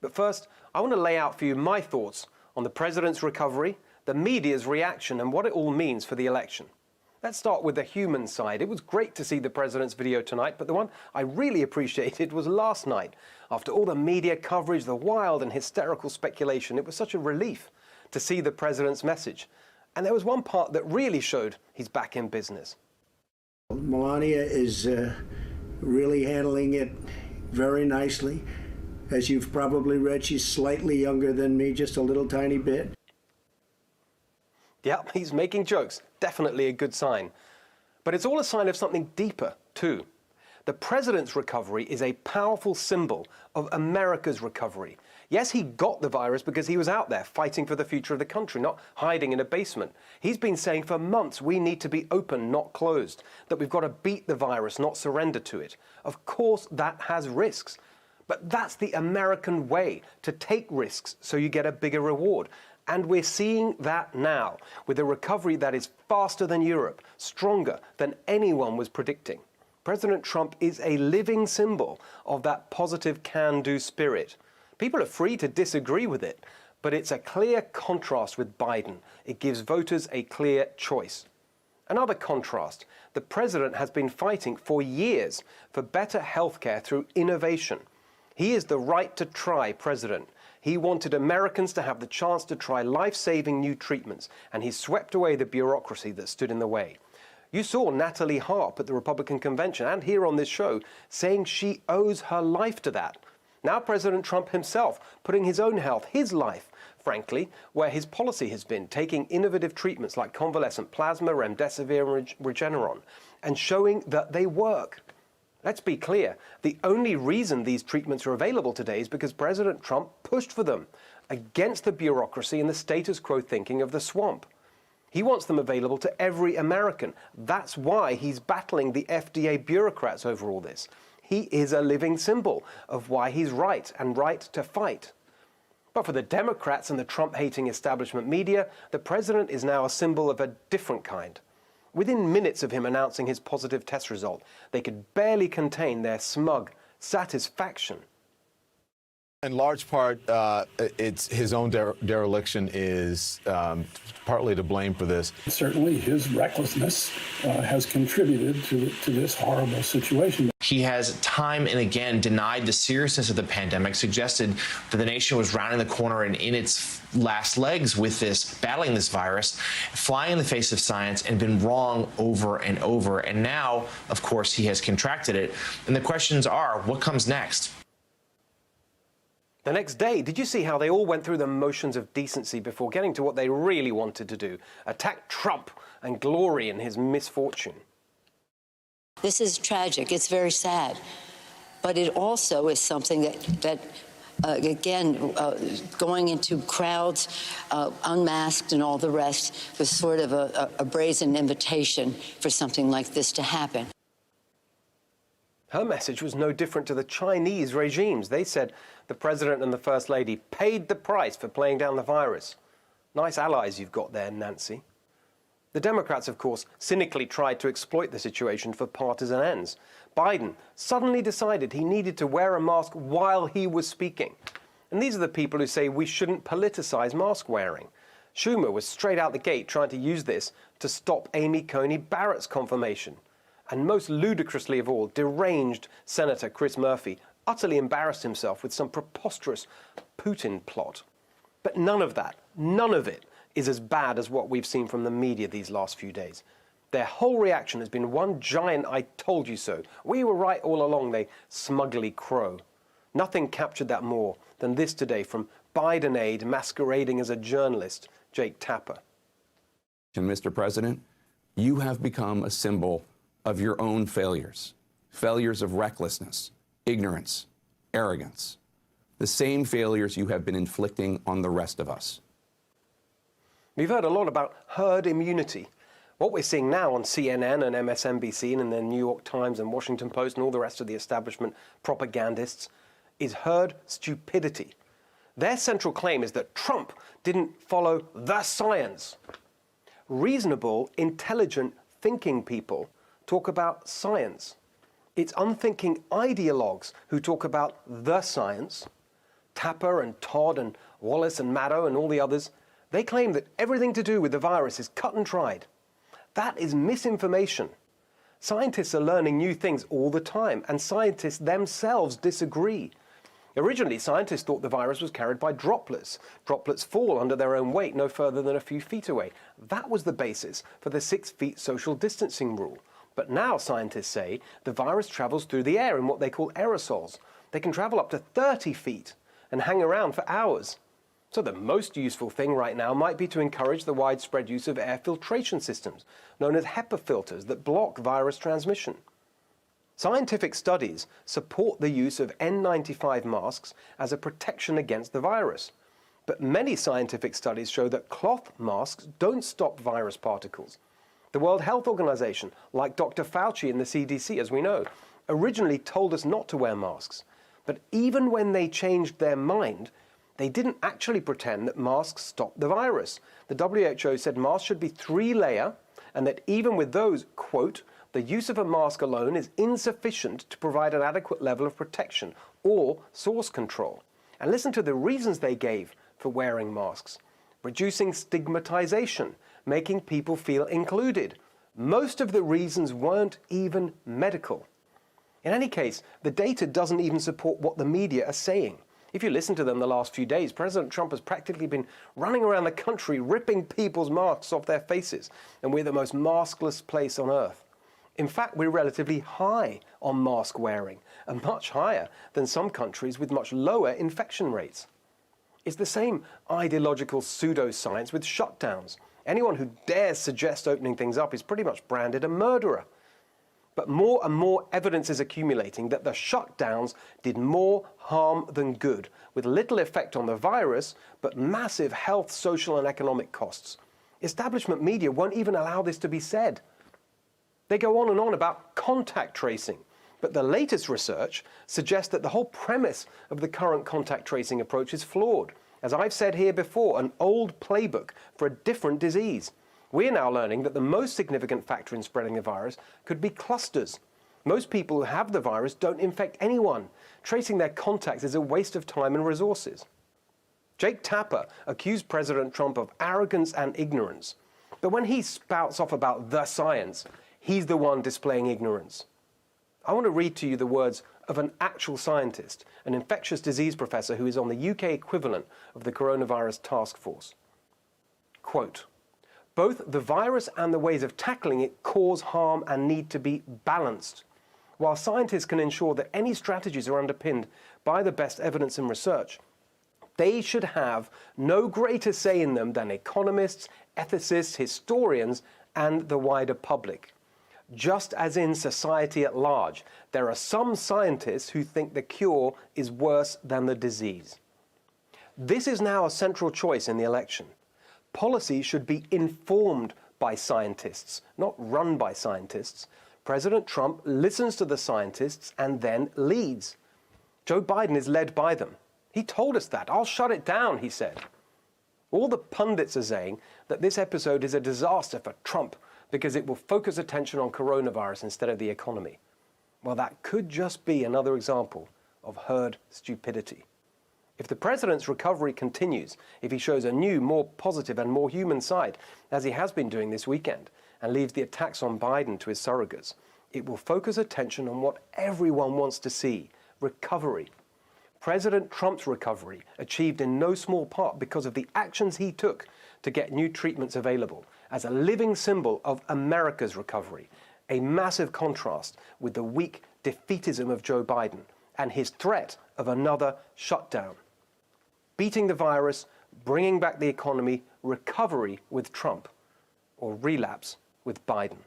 But first, I want to lay out for you my thoughts on the president's recovery, the media's reaction, and what it all means for the election. Let's start with the human side. It was great to see the president's video tonight, but the one I really appreciated was last night. After all the media coverage, the wild and hysterical speculation, it was such a relief to see the president's message. And there was one part that really showed he's back in business. Melania is really handling it very nicely. As you've probably read, she's slightly younger than me, just a little tiny bit. Yep, he's making jokes. Definitely a good sign. But it's all a sign of something deeper, too. The president's recovery is a powerful symbol of America's recovery. Yes, he got the virus because he was out there fighting for the future of the country, not hiding in a basement. He's been saying for months we need to be open, not closed, that we've got to beat the virus, not surrender to it. Of course, that has risks. But that's the American way, to take risks so you get a bigger reward. And we're seeing that now, with a recovery that is faster than Europe, stronger than anyone was predicting. President Trump is a living symbol of that positive can-do spirit. People are free to disagree with it, but it's a clear contrast with Biden. It gives voters a clear choice. Another contrast, the president has been fighting for years for better healthcare through innovation. He is the right to try president. He wanted Americans to have the chance to try life-saving new treatments, and he swept away the bureaucracy that stood in the way. You saw Natalie Harp at the Republican convention and here on this show saying she owes her life to that. Now President Trump himself putting his own health, his life, frankly, where his policy has been, taking innovative treatments like convalescent plasma, remdesivir, and Regeneron, and showing that they work. Let's be clear, the only reason these treatments are available today is because President Trump pushed for them against the bureaucracy and the status quo thinking of the swamp. He wants them available to every American. That's why he's battling the FDA bureaucrats over all this. He is a living symbol of why he's right and right to fight. But for the Democrats and the Trump-hating establishment media, the president is now a symbol of a different kind. Within minutes of him announcing his positive test result, they could barely contain their smug satisfaction. In large part, it's his own dereliction is partly to blame for this. Certainly his recklessness has contributed to this horrible situation. He has time and again denied the seriousness of the pandemic, suggested that the nation was rounding the corner and in its last legs with this, battling this virus, flying in the face of science, and been wrong over and over. And now, of course, he has contracted it. And the questions are, what comes next? The next day, did you see how they all went through the motions of decency before getting to what they really wanted to do? Attack Trump and glory in his misfortune. This is tragic. It's very sad. But it also is something that going into crowds, unmasked and all the rest, was sort of a brazen invitation for something like this to happen. Her message was no different to the Chinese regimes. They said the president and the first lady paid the price for playing down the virus. Nice allies you've got there, Nancy. The Democrats, of course, cynically tried to exploit the situation for partisan ends. Biden suddenly decided he needed to wear a mask while he was speaking. And these are the people who say we shouldn't politicize mask wearing. Schumer was straight out the gate trying to use this to stop Amy Coney Barrett's confirmation. And most ludicrously of all, deranged Senator Chris Murphy utterly embarrassed himself with some preposterous Putin plot. But none of it is as bad as what we've seen from the media these last few days. Their whole reaction has been one giant "I told you so. We were right all along," they smugly crow. Nothing captured that more than this today from Biden aide masquerading as a journalist, Jake Tapper. And Mr. President, you have become a symbol of your own failures of recklessness, ignorance, arrogance, the same failures you have been inflicting on the rest of us. We've heard a lot about herd immunity. What we're seeing now on CNN and MSNBC and in the New York Times and Washington Post and all the rest of the establishment propagandists is herd stupidity. Their central claim is that Trump didn't follow the science. Reasonable, intelligent, thinking people talk about science. It's unthinking ideologues who talk about the science. Tapper and Todd and Wallace and Maddow and all the others, they claim that everything to do with the virus is cut and dried. That is misinformation. Scientists are learning new things all the time, and scientists themselves disagree. Originally, scientists thought the virus was carried by droplets. Droplets fall under their own weight no further than a few feet away. That was the basis for the 6 feet social distancing rule. But now scientists say the virus travels through the air in what they call aerosols. They can travel up to 30 feet and hang around for hours. So the most useful thing right now might be to encourage the widespread use of air filtration systems, known as HEPA filters, that block virus transmission. Scientific studies support the use of N95 masks as a protection against the virus. But many scientific studies show that cloth masks don't stop virus particles. The World Health Organization, like Dr. Fauci in the CDC, as we know, originally told us not to wear masks. But even when they changed their mind, they didn't actually pretend that masks stopped the virus. The WHO said masks should be 3-layer, and that even with those, quote, the use of a mask alone is insufficient to provide an adequate level of protection or source control. And listen to the reasons they gave for wearing masks. Reducing stigmatization, making people feel included. Most of the reasons weren't even medical. In any case, the data doesn't even support what the media are saying. If you listen to them the last few days, President Trump has practically been running around the country ripping people's masks off their faces, and we're the most maskless place on earth. In fact, we're relatively high on mask wearing, and much higher than some countries with much lower infection rates. It's the same ideological pseudoscience with shutdowns. Anyone who dares suggest opening things up is pretty much branded a murderer. But more and more evidence is accumulating that the shutdowns did more harm than good, with little effect on the virus, but massive health, social, and economic costs. Establishment media won't even allow this to be said. They go on and on about contact tracing, but the latest research suggests that the whole premise of the current contact tracing approach is flawed. As I've said here before, an old playbook for a different disease. We're now learning that the most significant factor in spreading the virus could be clusters. Most people who have the virus don't infect anyone. Tracing their contacts is a waste of time and resources. Jake Tapper accused President Trump of arrogance and ignorance. But when he spouts off about the science, he's the one displaying ignorance. I want to read to you the words of an actual scientist, an infectious disease professor who is on the UK equivalent of the coronavirus task force. Quote, both the virus and the ways of tackling it cause harm and need to be balanced. While scientists can ensure that any strategies are underpinned by the best evidence and research, they should have no greater say in them than economists, ethicists, historians, and the wider public. Just as in society at large, there are some scientists who think the cure is worse than the disease. This is now a central choice in the election. Policy should be informed by scientists, not run by scientists. President Trump listens to the scientists and then leads. Joe Biden is led by them. He told us that. I'll shut it down, he said. All the pundits are saying that this episode is a disaster for Trump because it will focus attention on coronavirus instead of the economy. Well, that could just be another example of herd stupidity. If the president's recovery continues, if he shows a new, more positive and more human side, as he has been doing this weekend, and leaves the attacks on Biden to his surrogates, it will focus attention on what everyone wants to see, recovery. President Trump's recovery, achieved in no small part because of the actions he took to get new treatments available, as a living symbol of America's recovery, a massive contrast with the weak defeatism of Joe Biden and his threat of another shutdown. Beating the virus, bringing back the economy, recovery with Trump, or relapse with Biden.